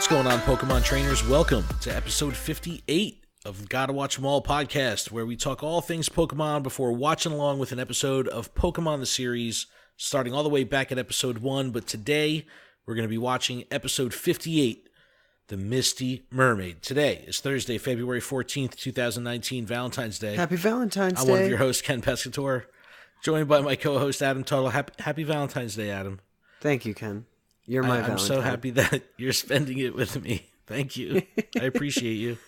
What's going on, Pokemon trainers? Welcome to episode 58 of Gotta Watch 'Em All podcast, where we talk all things Pokemon before watching along with an episode of Pokemon the series, starting all the way back at episode 1. But today, we're going to be watching episode 58, The Misty Mermaid. Today is Thursday, February 14th, 2019, Valentine's Day. Happy Valentine's Day. I'm one of your hosts, Ken Pescator, joined by my co-host, Adam Tuttle. Happy Valentine's Day, Adam. Thank you, Ken. You're my Valentine. I'm so happy that you're spending it with me. Thank you. I appreciate you.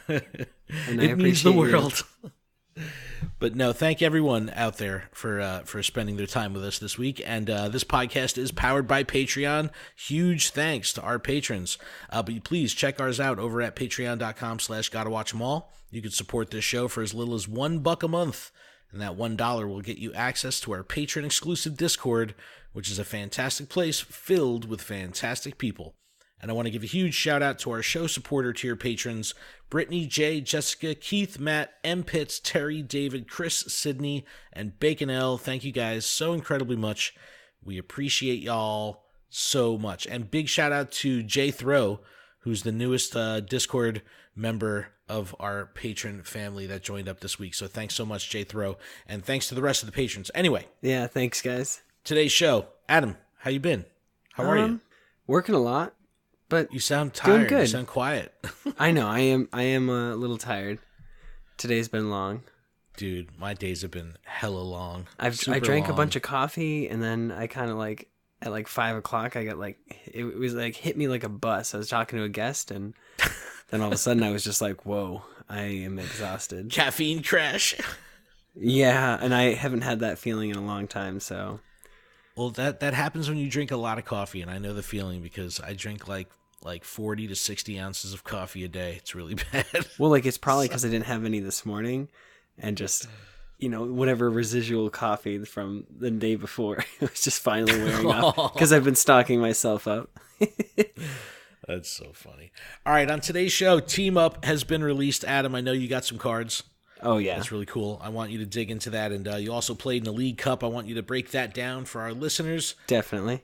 It means the world. But no, thank everyone out there for spending their time with us this week. And this podcast is powered by Patreon. Huge thanks to our patrons. But please check ours out over at patreon.com/gottawatchemall. You can support this show for as little as $1 a month. And that $1 will get you access to our patron-exclusive Discord, which is a fantastic place filled with fantastic people. And I want to give a huge shout-out to our show supporter tier patrons, Brittany, Jay, Jessica, Keith, Matt, M. Pitts, Terry, David, Chris, Sydney, and Bacon L. Thank you guys so incredibly much. We appreciate y'all so much. And big shout-out to Jay Throw, who's the newest Discord member of our patron family that joined up this week. So thanks so much, Jay Throw, and thanks to the rest of the patrons. Anyway. Yeah, thanks, guys. Today's show. Adam, how you been? How are you? Working a lot, but you sound tired. Doing good. You sound quiet. I know. I am a little tired. Today's been long. Dude, my days have been hella long. I drank a bunch of coffee, and then I kind of like at like 5 o'clock, I got like it was like hit me like a bus. I was talking to a guest, and then all of a sudden I was just like, "Whoa, I am exhausted." Caffeine crash. Yeah, and I haven't had that feeling in a long time. So, well, that happens when you drink a lot of coffee, and I know the feeling because I drink like 40 to 60 ounces of coffee a day. It's really bad. Well, like it's probably because I didn't have any this morning, and just whatever residual coffee from the day before it was just finally wearing off because I've been stocking myself up. That's so funny. All right, on today's show, Team Up has been released. Adam, I know you got some cards. Oh, yeah. That's really cool. I want you to dig into that. And you also played in the League Cup. I want you to break that down for our listeners. Definitely.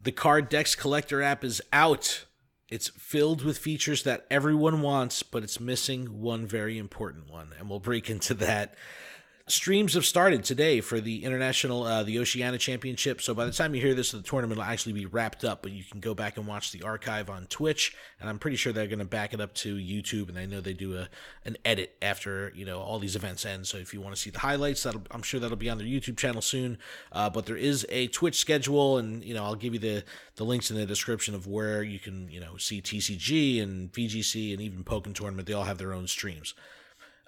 The Card Decks Collector app is out. It's filled with features that everyone wants, but it's missing one very important one. And we'll break into that. Streams have started today for the the Oceana Championships. So by the time you hear this, the tournament will actually be wrapped up, but you can go back and watch the archive on Twitch. And I'm pretty sure they're going to back it up to YouTube. And I know they do an edit after, all these events end. So if you want to see the highlights, I'm sure that'll be on their YouTube channel soon. But there is a Twitch schedule, and, I'll give you the links in the description of where you can, see TCG and VGC and even Pokken Tournament. They all have their own streams.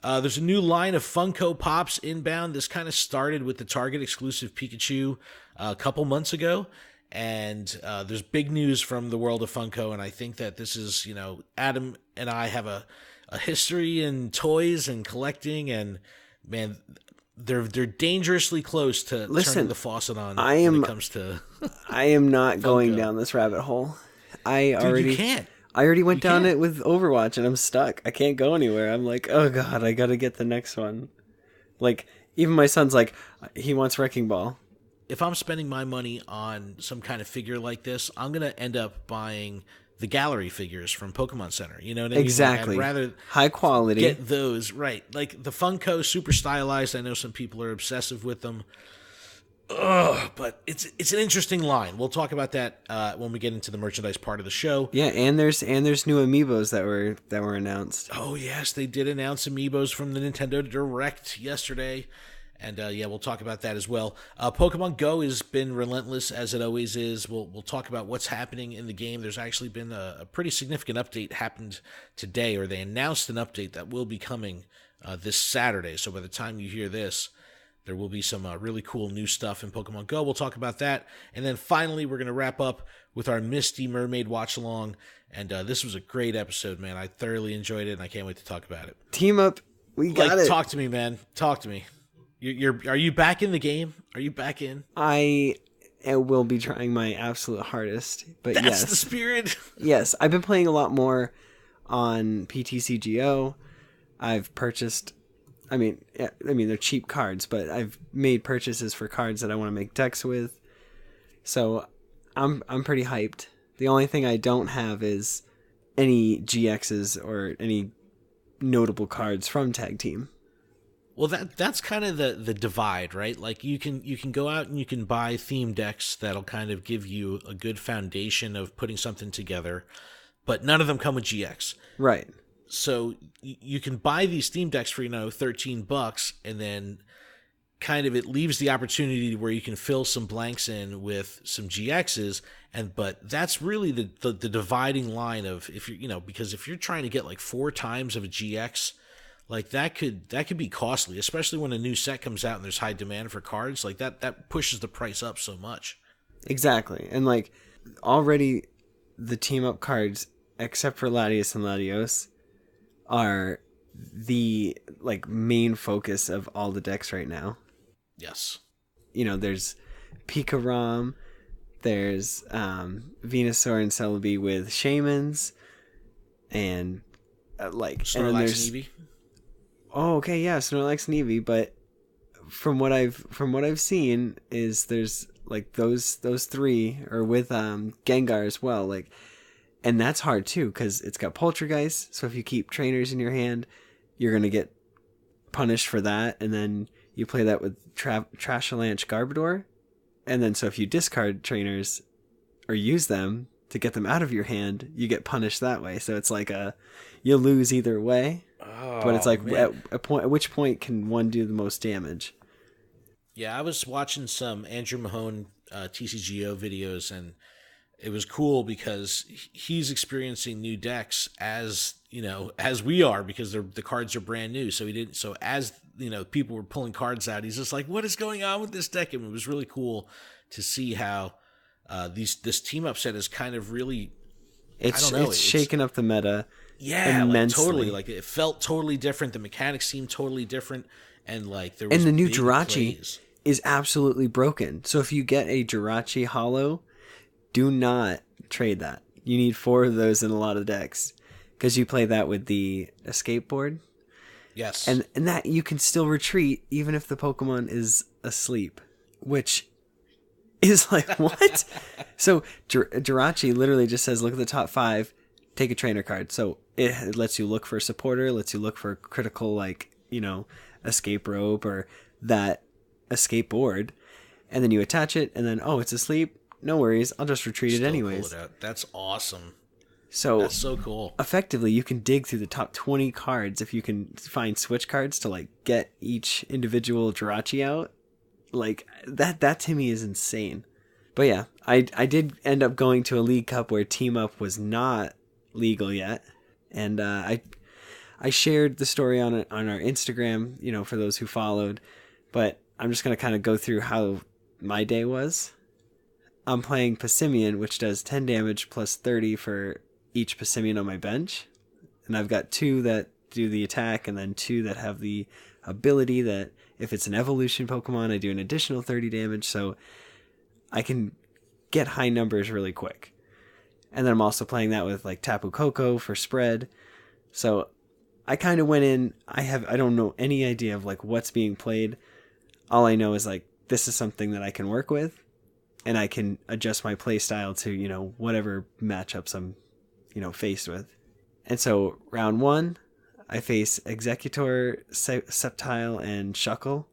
There's a new line of Funko Pops inbound. This kind of started with the Target exclusive Pikachu a couple months ago. And there's big news from the world of Funko. And I think that this is, Adam and I have a history in toys and collecting. And, man, they're dangerously close to turning the faucet on when it comes to I am not Funko. Going down this rabbit hole. You can't. I already went down it with Overwatch, and I'm stuck. I can't go anywhere. I'm like, oh god, I gotta get the next one. Like, even my son's like, he wants Wrecking Ball. If I'm spending my money on some kind of figure like this, I'm gonna end up buying the gallery figures from Pokemon Center. You know what I mean? Exactly. Like, I'd rather high quality. Get those, right. Like the Funko, super stylized. I know some people are obsessive with them. But it's an interesting line. We'll talk about that when we get into the merchandise part of the show. Yeah, and there's new amiibos that were announced. Oh yes, they did announce amiibos from the Nintendo Direct yesterday, and we'll talk about that as well. Pokemon Go has been relentless as it always is. We'll talk about what's happening in the game. There's actually been a pretty significant update happened today, or they announced an update that will be coming this Saturday. So by the time you hear this, there will be some really cool new stuff in Pokemon Go. We'll talk about that. And then finally, we're going to wrap up with our Misty Mermaid watch-along. And this was a great episode, man. I thoroughly enjoyed it, and I can't wait to talk about it. Team Up, we got it. Talk to me, man. Talk to me. Are you back in the game? Are you back in? I will be trying my absolute hardest. But That's yes. the spirit. Yes, I've been playing a lot more on PTCGO. I've purchased... I mean, they're cheap cards, but I've made purchases for cards that I want to make decks with. So I'm pretty hyped. The only thing I don't have is any GXs or any notable cards from Tag Team. Well, that's kind of the divide, right? Like you can go out and you can buy theme decks that'll kind of give you a good foundation of putting something together, but none of them come with GX. Right. So you can buy these theme decks for, $13, and then kind of it leaves the opportunity where you can fill some blanks in with some GXs, but that's really the dividing line of if you're, because if you're trying to get like 4 times of a GX, like that could be costly, especially when a new set comes out and there's high demand for cards. Like that pushes the price up so much. Exactly. And like already the team up cards, except for Latios and Latios, are the like main focus of all the decks right now. Yes. There's Pikachu, there's Venusaur and Celebi with Shamans, and Snorlax and then there's and Eevee. Oh, okay, yeah, Snorlax and Eevee, but from what I've seen is there's like those 3 are with Gengar as well, like, and that's hard too because it's got Poltergeist. So if you keep trainers in your hand, you're gonna get punished for that, and then you play that with Trashalanche Garbodor, and then so if you discard trainers or use them to get them out of your hand, you get punished that way. So it's like you'll lose either way. But it's like at which point can one do the most damage? Yeah, I was watching some Andrew Mahone TCGO videos, and it was cool because he's experiencing new decks as we are, because the cards are brand new. So as people were pulling cards out, he's just like, what is going on with this deck? And it was really cool to see how this team up set is kind of really, it's shaken up the meta. Yeah, immensely. Totally. Like it felt totally different. The mechanics seemed totally different, and like there was and the new big Jirachi plays. Is absolutely broken. So if you get a Jirachi Hollow, do not trade that. You need 4 of those in a lot of decks because you play that with the escape board. Yes, and that you can still retreat even if the Pokemon is asleep, which is like what? So Jirachi literally just says, look at the top 5. Take a trainer card. So it lets you look for a supporter, lets you look for critical, escape rope or that escape board. And then you attach it, and then, it's asleep. No worries. I'll just retreat it anyways. Pull it out. That's awesome. So that's so cool. Effectively, you can dig through the top 20 cards if you can find switch cards to get each individual Jirachi out. Like that to me is insane. But yeah, I did end up going to a League Cup where Team Up was not legal yet, and I shared the story on our Instagram, for those who followed, but I'm just going to kind of go through how my day was. I'm playing Passimian, which does 10 damage plus 30 for each Passimian on my bench, and I've got 2 that do the attack and then 2 that have the ability that if it's an evolution Pokemon, I do an additional 30 damage, so I can get high numbers really quick. And then I'm also playing that with Tapu Koko for spread. So I kind of went in, I don't know any idea of what's being played. All I know is this is something that I can work with, and I can adjust my play style to, whatever matchups I'm, faced with. And so round 1, I face Executor, Sceptile, and Shuckle.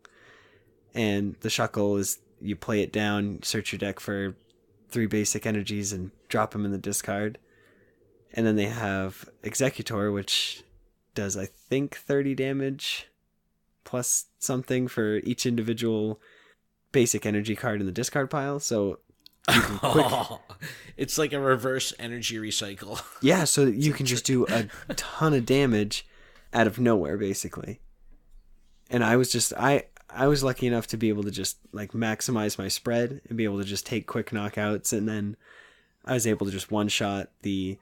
And the Shuckle is you play it down, search your deck for 3 basic energies and drop them in the discard. And then they have Executor, which does, I think, 30 damage plus something for each individual basic energy card in the discard pile. So you can it's like a reverse energy recycle. Yeah, so you can just do a ton of damage out of nowhere, basically. And I was lucky enough to be able to just maximize my spread and be able to just take quick knockouts, and then I was able to just one-shot the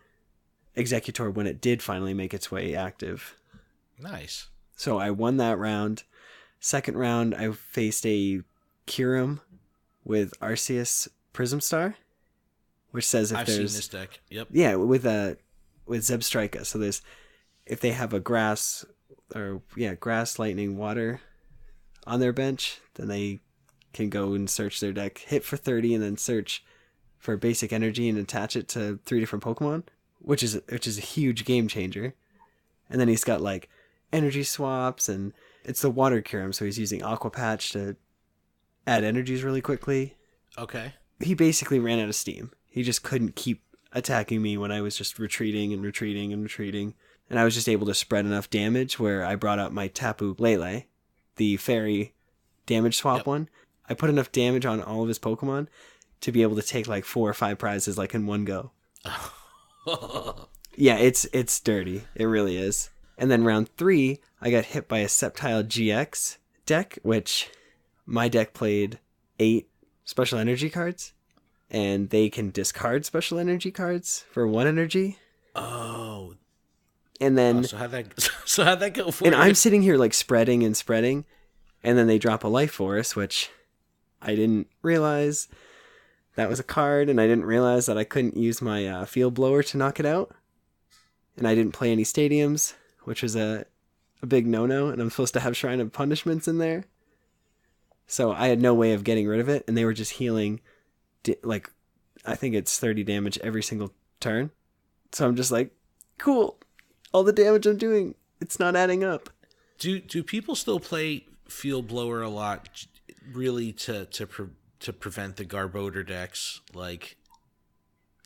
Executor when it did finally make its way active. Nice. So I won that round. Second round, I faced a Kyurem with Arceus Prism Star, which says I've seen this deck. Yep. Yeah, with Zebstrika. So if they have a grass, lightning, water on their bench, then they can go and search their deck, hit for 30, and then search for basic energy and attach it to 3 different Pokemon, which is a huge game changer. And then he's got like energy swaps, and it's the water Kyurem, so he's using Aqua Patch to add energies really quickly. Okay. He basically ran out of steam. He just couldn't keep attacking me when I was just retreating and retreating and retreating. And I was just able to spread enough damage where I brought out my Tapu Lele, the fairy damage swap one. I put enough damage on all of his Pokemon to be able to take like 4 or 5 prizes like in one go. Yeah, it's dirty. It really is. And then round 3, I got hit by a Sceptile GX deck, which my deck played 8 special energy cards, and they can discard special energy cards for 1 energy. Oh. And then so how'd that go for and you? I'm sitting here like spreading and spreading, and then they drop a Life Force, which I didn't realize that was a card, and I didn't realize that I couldn't use my Field Blower to knock it out. And I didn't play any stadiums, which was a big no-no, and I'm supposed to have Shrine of Punishments in there. So I had no way of getting rid of it, and they were just healing, like, I think it's 30 damage every single turn. So I'm just like, cool. All the damage I'm doing, it's not adding up. Do people still play Field Blower a lot, really, to prevent the Garbodor decks? Like,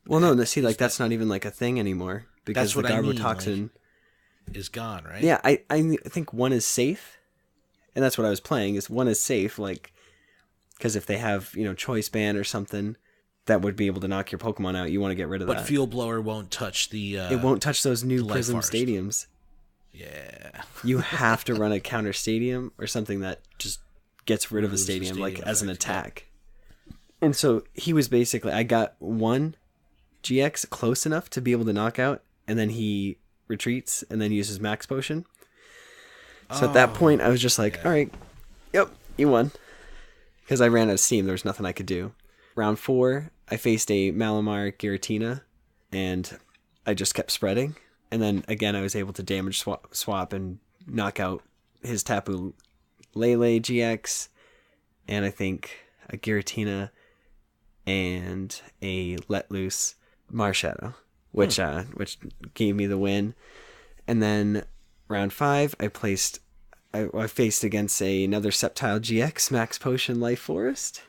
well, no, see, like, that's not even, like, a thing anymore. Because that's what the I mean, Garbotoxin is gone, right? Yeah, I think 1 is safe. And that's what I was playing, is 1 is safe, like, because if they have, Choice Band or something that would be able to knock your Pokemon out, you want to get rid of that. But Field Blower won't touch the... it won't touch those new Prism Stadiums. Yeah. You have to run a counter stadium or something that just gets rid of a stadium, like, as an attack. Yeah. And so he was basically... I got 1 GX close enough to be able to knock out, and then he retreats and then uses Max Potion. So at that point, I was just like, all right, yep, you won. Because I ran out of steam. There was nothing I could do. Round 4, I faced a Malamar Giratina, and I just kept spreading. And then, again, I was able to damage swap and knock out his Tapu Lele GX, and I think a Giratina and a Let Loose Marshadow, which gave me the win. And then round 5, I faced against another Sceptile GX Max Potion Life Forest.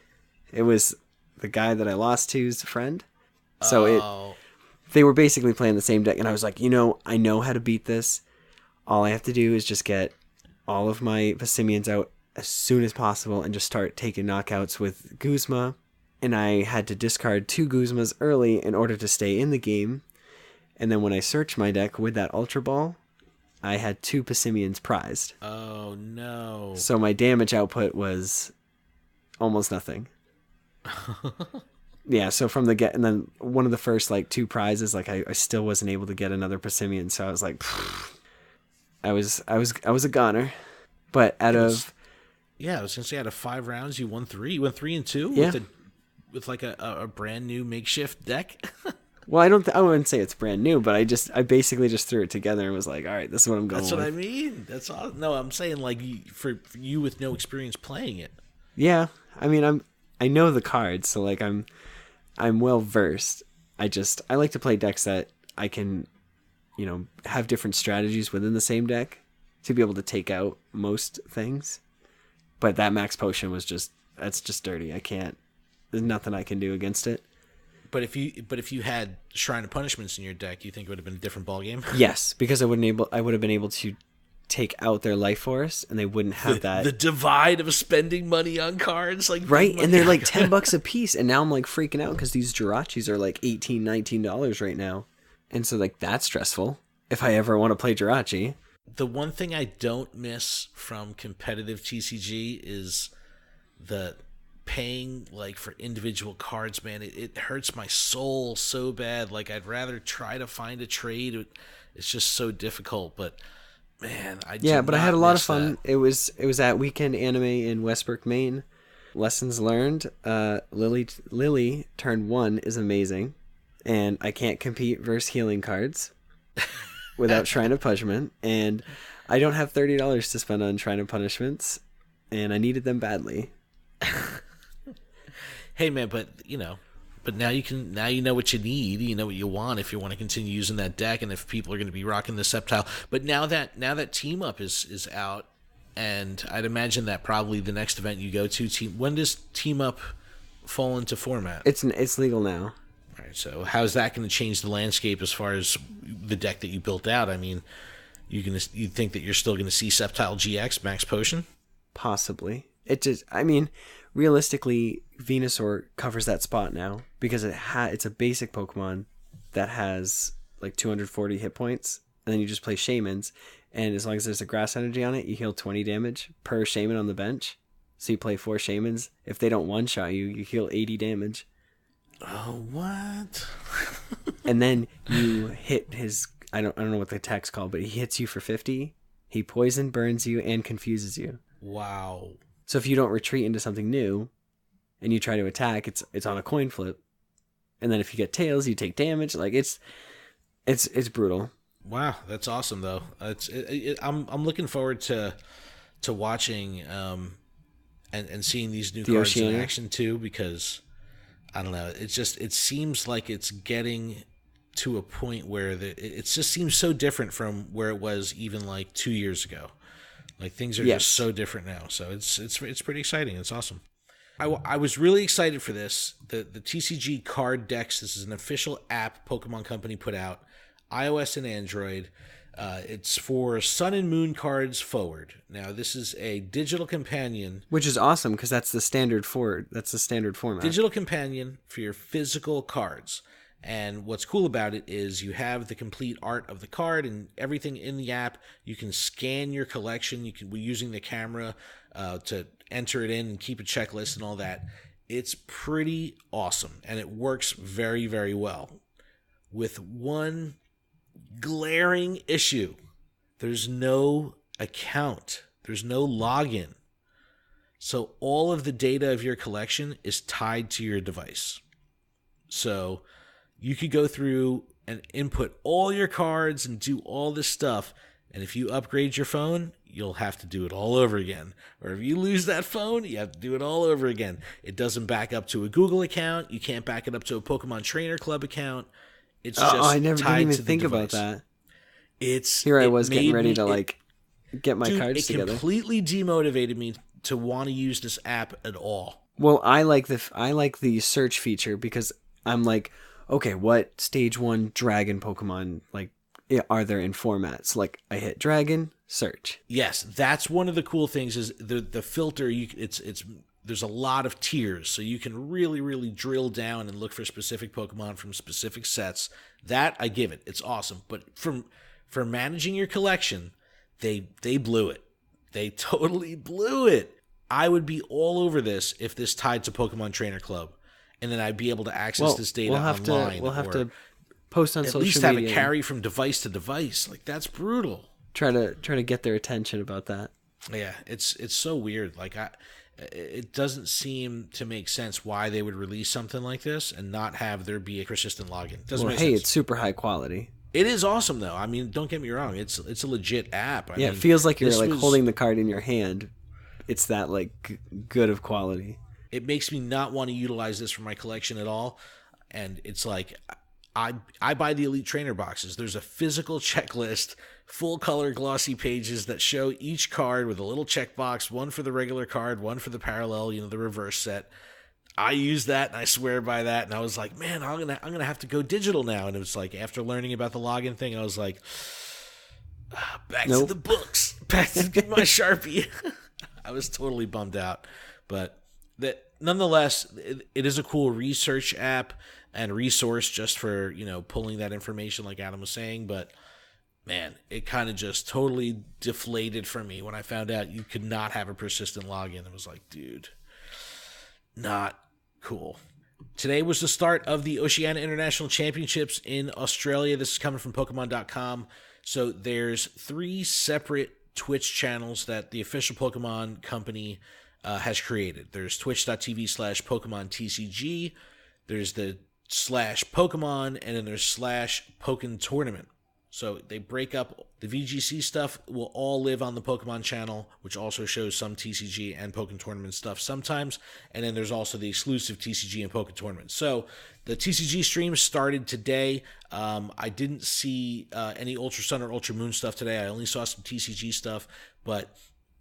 It was the guy that I lost to's friend. So they were basically playing the same deck, and I was like, I know how to beat this. All I have to do is just get all of my Passimians out as soon as possible and just start taking knockouts with Guzma. And I had to discard 2 Guzmas early in order to stay in the game. And then when I searched my deck with that Ultra Ball, I had 2 Passimians prized. Oh, no. So my damage output was almost nothing. Yeah, so from the get, and then one of the first, 2 prizes, I still wasn't able to get another Passimian, so I was like, I was a goner. But I was gonna say out of 5 rounds, you won 3. You went 3-2 yeah. with a brand new makeshift deck. Well, I wouldn't say it's brand new, but I basically just threw it together and was like, all right, this is what I'm going with. That's what I mean. That's all. No, I'm saying for you with no experience playing it. Yeah, I mean I know the cards, so I'm well versed. I like to play decks that I can, have different strategies within the same deck to be able to take out most things. But that Max Potion was that's just dirty. I can't. There's nothing I can do against it. But if you had Shrine of Punishments in your deck, you think it would have been a different ballgame? Yes, because I would have been able to take out their Life Force, and they wouldn't have the divide of spending money on cards, right, and they're $10 a piece, and now I'm freaking out because these Jirachis are $18, $19 right now, and so that's stressful if I ever want to play Jirachi. The one thing I don't miss from competitive TCG is the paying for individual cards, man. It hurts my soul so bad. I'd rather try to find a trade. It's just so difficult, but man, I had a lot of fun. It was at Weekend Anime in Westbrook, Maine. Lessons learned. Lily turn 1 is amazing, and I can't compete versus healing cards without Shrine of Punishment, and I don't have $30 to spend on Shrine of Punishments, and I needed them badly. Hey man, but But now you know what you need, you know what you want if you want to continue using that deck, and if people are going to be rocking the Sceptile. But now that Team Up is out, and I'd imagine that probably the next event you go to, when does Team Up fall into format? It's legal now. All right, so how's that going to change the landscape as far as the deck that you built out? I mean, you think that you're still going to see Sceptile GX Max Potion? Possibly. Realistically, Venusaur covers that spot now because it's a basic Pokemon that has like 240 hit points, and then you just play Shamans, and as long as there's a Grass Energy on it, you heal 20 damage per Shaman on the bench. So you play 4 Shamans. If they don't one-shot you, you heal 80 damage. Oh, what? And then you hit his... I don't know what the attack's called, but he hits you for 50. He poison burns you and confuses you. Wow. So if you don't retreat into something new and you try to attack, it's on a coin flip. And then if you get tails, you take damage. Like it's brutal. Wow, that's awesome though. I'm looking forward to watching and seeing these new cards in action too, because I don't know, it seems like it's getting to a point where it just seems so different from where it was even like 2 years ago. Like things are just so different now. So it's pretty exciting. It's awesome. I was really excited for this. The TCG Card Decks. This is an official app Pokemon Company put out, iOS and Android. It's for Sun and Moon cards forward. Now this is a digital companion, which is awesome because that's the standard format. Digital companion for your physical cards. And what's cool about it is you have the complete art of the card and everything in the app. You can scan your collection. We're using the camera to enter it in and keep a checklist and all that. It's pretty awesome, and it works very, very well. With one glaring issue: there's no account. There's no login. So all of the data of your collection is tied to your device. So you could go through and input all your cards and do all this stuff. And if you upgrade your phone, you'll have to do it all over again. Or if you lose that phone, you have to do it all over again. It doesn't back up to a Google account. You can't back it up to a Pokemon Trainer Club account. It's just I never tied didn't even to the think device. about that. Here I was getting ready to get my cards together. It completely demotivated me to want to use this app at all. Well, I like the search feature because I'm like, okay, what stage 1 dragon Pokemon are there in formats? Like I hit dragon, search. Yes, that's one of the cool things is the filter. There's a lot of tiers, so you can really, really drill down and look for specific Pokemon from specific sets. That I give it. It's awesome. But for managing your collection, they blew it. They totally blew it. I would be all over this if this tied to Pokemon Trainer Club. And then I'd be able to access this data online. We'll have to post on social media. At least have it carry from device to device. Like that's brutal. Try to get their attention about that. Yeah, it's so weird. Like it doesn't seem to make sense why they would release something like this and not have there be a persistent login. Doesn't make sense. It's super high quality. It is awesome though. I mean, don't get me wrong. It's a legit app. I mean, it feels like you're holding the card in your hand. It's that good of quality. It makes me not want to utilize this for my collection at all. And it's like, I buy the Elite Trainer boxes. There's a physical checklist, full color glossy pages that show each card with a little checkbox, one for the regular card, one for the parallel, the reverse set. I use that and I swear by that. And I was like, man, I'm gonna have to go digital now. And it was like, after learning about the login thing, I was like, back to the books, back to my Sharpie. I was totally bummed out, but nonetheless, it is a cool research app and resource just for, pulling that information like Adam was saying. But man, it kind of just totally deflated for me when I found out you could not have a persistent login. It was like, dude, not cool. Today was the start of the Oceana International Championships in Australia. This is coming from Pokemon.com. So there's 3 separate Twitch channels that the official Pokemon company has created. There's twitch.tv/PokemonTCG. There's the /Pokemon, and then there's /Pokken Tournament. So they break up the VGC stuff will all live on the Pokemon channel, which also shows some TCG and Pokken Tournament stuff sometimes. And then there's also the exclusive TCG and Pokken Tournament. So the TCG stream started today. I didn't see any Ultra Sun or Ultra Moon stuff today. I only saw some TCG stuff. But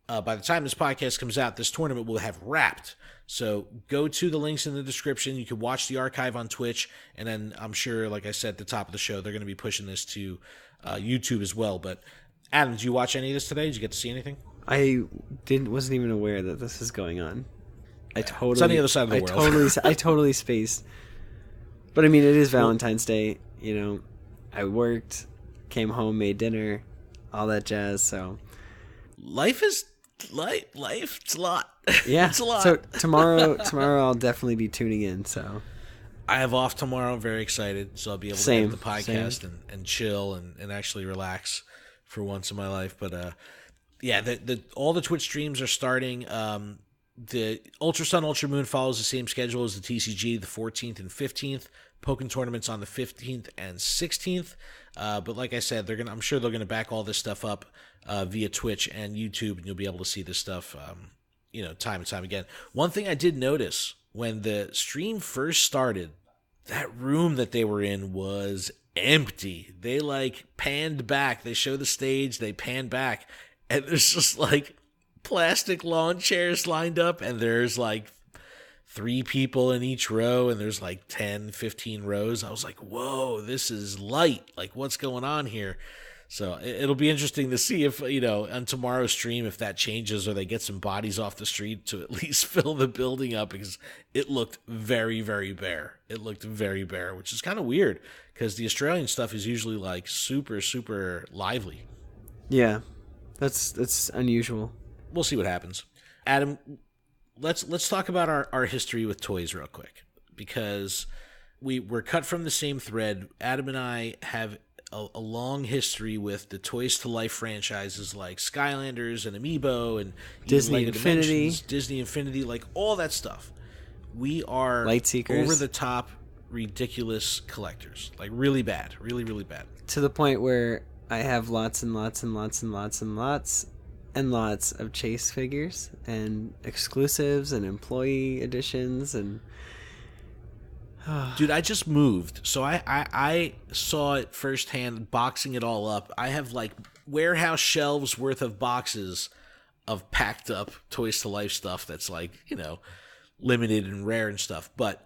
by the time this podcast comes out, this tournament will have wrapped. So go to the links in the description. You can watch the archive on Twitch. And then I'm sure, like I said at the top of the show, they're going to be pushing this to YouTube as well. But Adam, did you watch any of this today? Did you get to see anything? I wasn't even aware that this is going on. It's on the other side of the world. I totally spaced. But I mean, it is Valentine's Day. You know, I worked, came home, made dinner, all that jazz. So life. It's a lot. Yeah, it's a lot. So tomorrow I'll definitely be tuning in. So I have off tomorrow. I'm very excited. So I'll be able to get the podcast and chill and actually relax for once in my life. But yeah, all the Twitch streams are starting. The Ultra Sun, Ultra Moon follows the same schedule as the TCG, the 14th and 15th. Pokken Tournaments on the 15th and 16th. But like I said, I'm sure they're going to back all this stuff up via Twitch and YouTube, and you'll be able to see this stuff, time and time again. One thing I did notice when the stream first started, that room that they were in was empty. They panned back. They show the stage, they pan back, and there's just plastic lawn chairs lined up, and there's 3 people in each row, and there's 10, 15 rows. I was like, whoa, this is light. What's going on here? So it'll be interesting to see if, on tomorrow's stream, if that changes or they get some bodies off the street to at least fill the building up, because it looked very, very bare. It looked very bare, which is kind of weird because the Australian stuff is usually super, super lively. Yeah, that's unusual. We'll see what happens. Adam, let's talk about our history with toys real quick, because we're cut from the same thread. Adam and I have a long history with the Toys to Life franchises like Skylanders and Amiibo and Disney Infinity, all that stuff. We are Lightseekers, over the top, ridiculous collectors, really bad, really, really bad. To the point where I have lots and lots and lots and lots and lots and lots of Chase figures and exclusives and employee editions and dude, I just moved, so I saw it firsthand, boxing it all up. I have warehouse shelves worth of boxes of packed up Toys to Life stuff that's limited and rare and stuff. But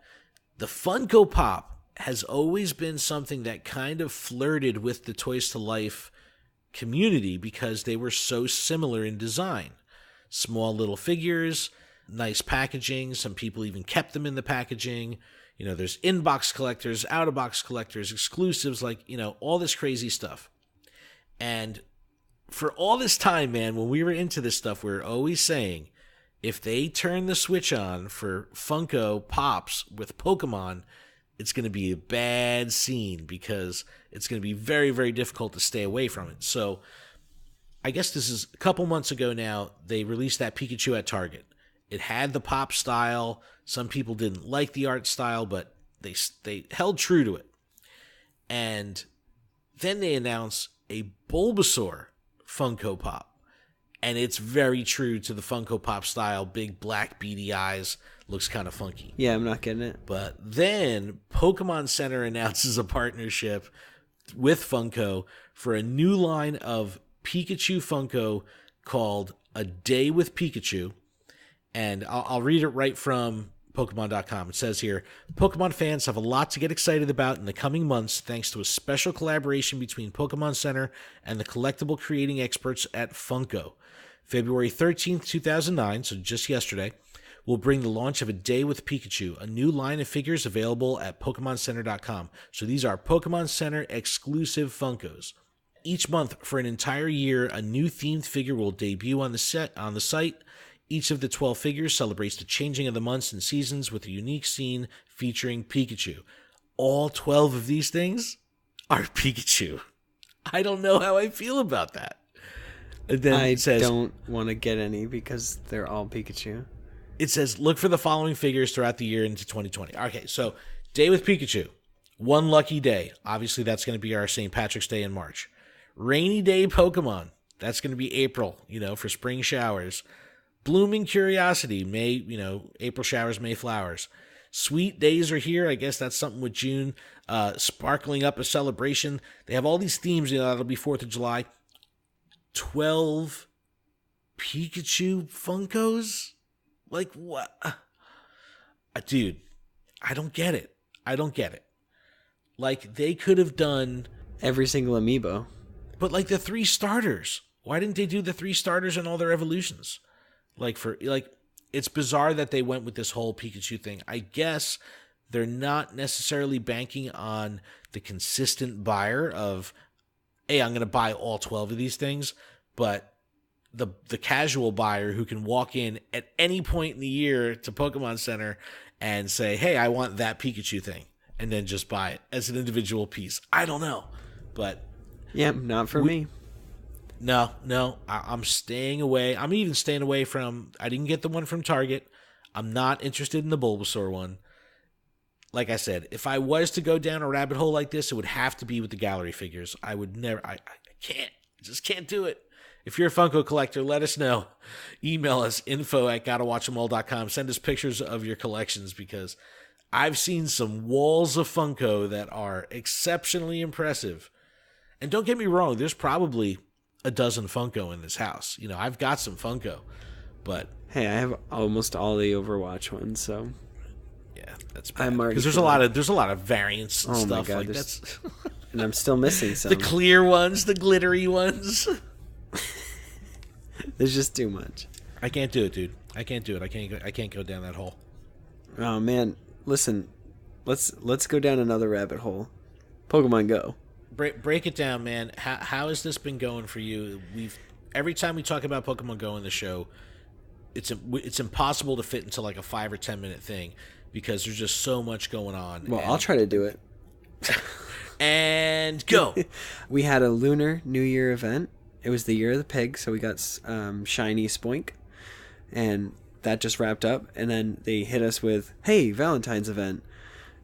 the Funko Pop has always been something that kind of flirted with the Toys to Life community because they were so similar in design. Small little figures, nice packaging. Some people even kept them in the packaging. There's in-box collectors, out-of-box collectors, exclusives, all this crazy stuff. And for all this time, man, when we were into this stuff, we were always saying, if they turn the switch on for Funko Pops with Pokemon, it's going to be a bad scene because it's going to be very, very difficult to stay away from it. So I guess this is a couple months ago now, they released that Pikachu at Target. It had the pop style. Some people didn't like the art style, but they held true to it. And then they announced a Bulbasaur Funko Pop. And it's very true to the Funko Pop style. Big black beady eyes. Looks kind of funky. Yeah, I'm not getting it. But then Pokemon Center announces a partnership with Funko for a new line of Pikachu Funko called A Day with Pikachu. And I'll read it right from Pokemon.com. It says here, Pokemon fans have a lot to get excited about in the coming months thanks to a special collaboration between Pokemon Center and the collectible creating experts at Funko. February 13th, 2009, so just yesterday, will bring the launch of A Day with Pikachu, a new line of figures available at PokemonCenter.com. So these are Pokemon Center exclusive Funkos. Each month for an entire year, a new themed figure will debut on the site. Each of the 12 figures celebrates the changing of the months and seasons with a unique scene featuring Pikachu. All 12 of these things are Pikachu. I don't know how I feel about that. And then I don't want to get any because they're all Pikachu. It says, look for the following figures throughout the year into 2020. Okay, so Day with Pikachu. One lucky day. Obviously, that's going to be our St. Patrick's Day in March. Rainy day Pokemon. That's going to be April, for spring showers. Blooming curiosity, May, April showers, May flowers. Sweet days are here. I guess that's something with June. Sparkling up a celebration. They have all these themes, that'll be 4th of July. 12 Pikachu Funkos? Like, what? Dude, I don't get it. Like, they could have done every single amiibo. But like the 3 starters. Why didn't they do the 3 starters and all their evolutions? It's bizarre that they went with this whole Pikachu thing. I guess they're not necessarily banking on the consistent buyer of, hey, I'm going to buy all 12 of these things, but the casual buyer who can walk in at any point in the year to Pokemon Center and say, hey, I want that Pikachu thing, and then just buy it as an individual piece. I don't know, but yeah, not for me. No, I'm staying away. I'm even staying away from, I didn't get the one from Target. I'm not interested in the Bulbasaur one. Like I said, if I was to go down a rabbit hole like this, it would have to be with the gallery figures. I would never, I can't do it. If you're a Funko collector, let us know. Email us, info@gottawatchemall.com. Send us pictures of your collections, because I've seen some walls of Funko that are exceptionally impressive. And don't get me wrong, there's probably a dozen Funko in this house. I've got some Funko, but hey, I have almost all the Overwatch ones, so yeah, that's bad. Because there's a lot of variants and stuff. My God, that's and I'm still missing some. The clear ones, the glittery ones. There's just too much. I can't do it, dude. I can't do it. I can't go down that hole. Oh man, listen, let's go down another rabbit hole. Pokemon Go. Break it down, man. How has this been going for you? Every time we talk about Pokemon Go in the show, it's impossible to fit into like a 5 or 10 minute thing, because there's just so much going on. Well, I'll try to do it. And go. We had a Lunar New Year event. It was the year of the pig, so we got shiny Spoink, and that just wrapped up. And then they hit us with, hey, Valentine's event,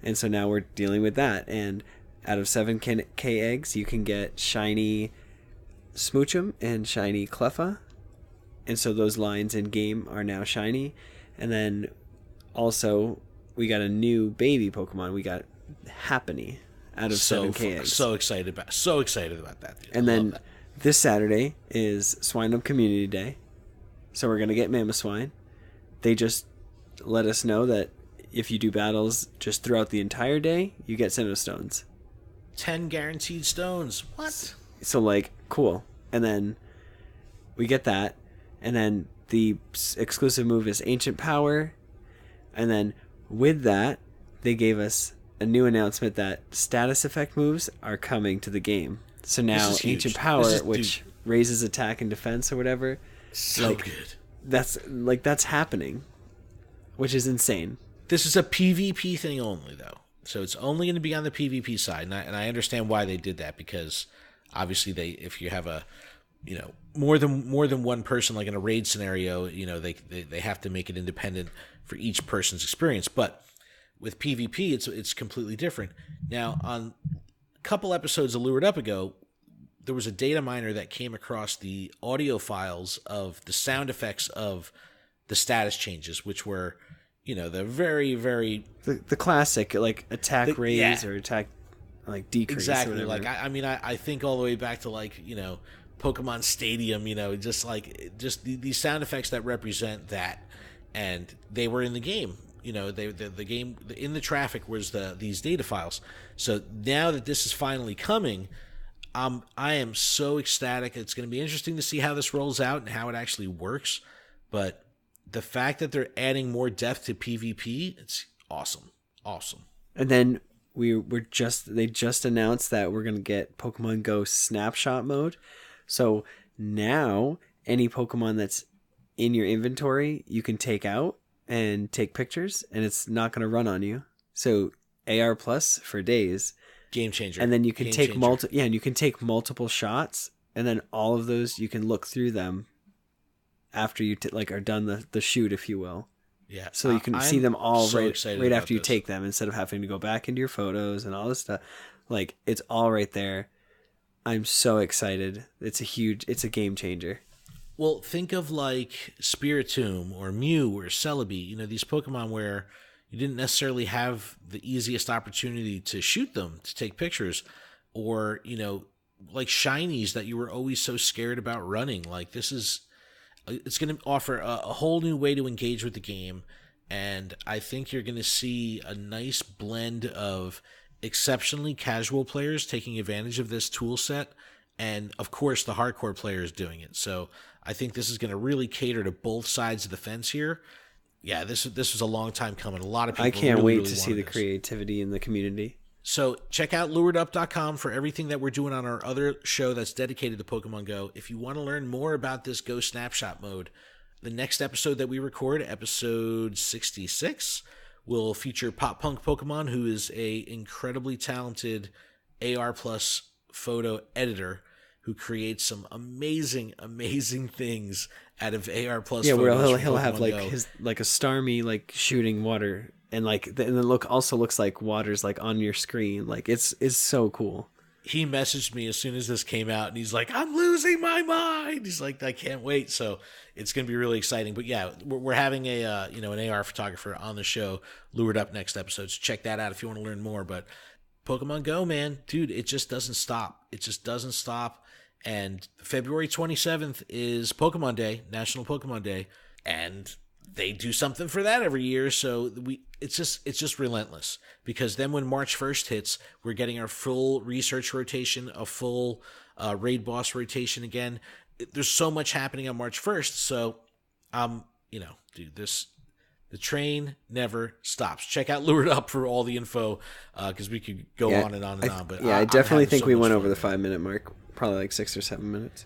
and so now we're dealing with that. And out of 7K eggs, you can get shiny Smoochum and shiny Cleffa, and so those lines in game are now shiny. And then also we got a new baby Pokemon. We got Happiny out of 7K eggs. So excited about that, dude. And then this Saturday is Swine Up Community Day, so we're gonna get Mamoswine. They just let us know that if you do battles just throughout the entire day, you get Sinnoh Stones. 10 guaranteed stones. What? So like, cool. And then we get that, and then the exclusive move is Ancient Power, and then with that they gave us a new announcement that status effect moves are coming to the game. So now Ancient Power, which raises attack and defense or whatever, so good. That's happening, which is insane. This is a PvP thing only, though. So it's only going to be on the PvP side, and I understand why they did that, because obviously if you have a more than one person, like in a raid scenario, they have to make it independent for each person's experience. But with PvP, it's completely different. Now, on a couple episodes of Lured Up ago, there was a data miner that came across the audio files of the sound effects of the status changes, which were the very, very the classic, like attack raise or attack like decrease. Exactly. Like I think all the way back to Pokemon Stadium. Just these sound effects that represent that, and they were in the game. The game in the traffic was these data files. So now that this is finally coming, I am so ecstatic. It's going to be interesting to see how this rolls out and how it actually works. But the fact that they're adding more depth to PvP, it's awesome. And then they just announced that we're going to get Pokemon Go snapshot mode. So now any Pokemon that's in your inventory, you can take out and take pictures, and it's not going to run on you. So AR plus for days. Game changer. And then you can take multiple shots, and then all of those you can look through them after you are done the shoot, if you will. Yeah. So you can see them all right after you take them, instead of having to go back into your photos and all this stuff. Like, it's all right there. I'm so excited. It's a game changer. Well, think of like Spiritomb or Mew or Celebi, you know, these Pokemon where you didn't necessarily have the easiest opportunity to shoot them, to take pictures, or, you know, like shinies that you were always so scared about running. Like it's going to offer a whole new way to engage with the game. And I think you're going to see a nice blend of exceptionally casual players taking advantage of this tool set, and of course the hardcore players doing it. So I think this is going to really cater to both sides of the fence here. Yeah, this was a long time coming. A lot of people. I can't really, wait really to see the creativity in the community. So check out luredup.com for everything that we're doing on our other show that's dedicated to Pokemon Go. If you want to learn more about this Go Snapshot mode, the next episode that we record, episode 66, will feature Pop Punk Pokemon, who is a incredibly talented AR plus photo editor who creates some amazing, amazing things out of AR plus. Yeah, photos where he'll have like Go. his like a Starmie like shooting water, and like the look also looks like water's like on your screen. Like it's so cool. He messaged me as soon as this came out, and he's like, "I'm losing my mind." He's like, "I can't wait." So it's going to be really exciting. But yeah, we're having an AR photographer on the show, Lured Up, next episode. So check that out if you want to learn more. But Pokemon Go, man, dude, it just doesn't stop. It just doesn't stop. And February 27th is Pokemon Day, National Pokemon Day, and they do something for that every year. So it's just relentless, because then when March 1st hits, we're getting our full research rotation, a full raid boss rotation again. There's so much happening on March 1st. So, dude, the train never stops. Check out Lured Up for all the info, because we could go on and on and on. But I definitely think we went over the 5-minute mark, probably like 6 or 7 minutes.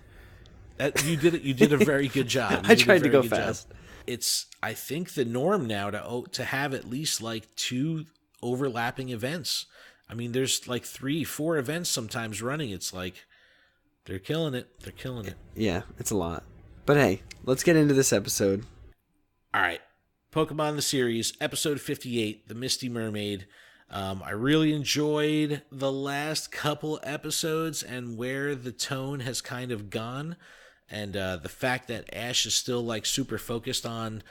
You did a very good job. I tried to go fast. It's, I think, the norm now to have at least like 2 overlapping events. I mean, there's like 3-4 events sometimes running. It's like they're killing it. They're killing it. Yeah, it's a lot. But hey, let's get into this episode. All right. Pokemon the series, episode 58, the Misty Mermaid. I really enjoyed the last couple episodes and where the tone has kind of gone. And the fact that Ash is still like super focused on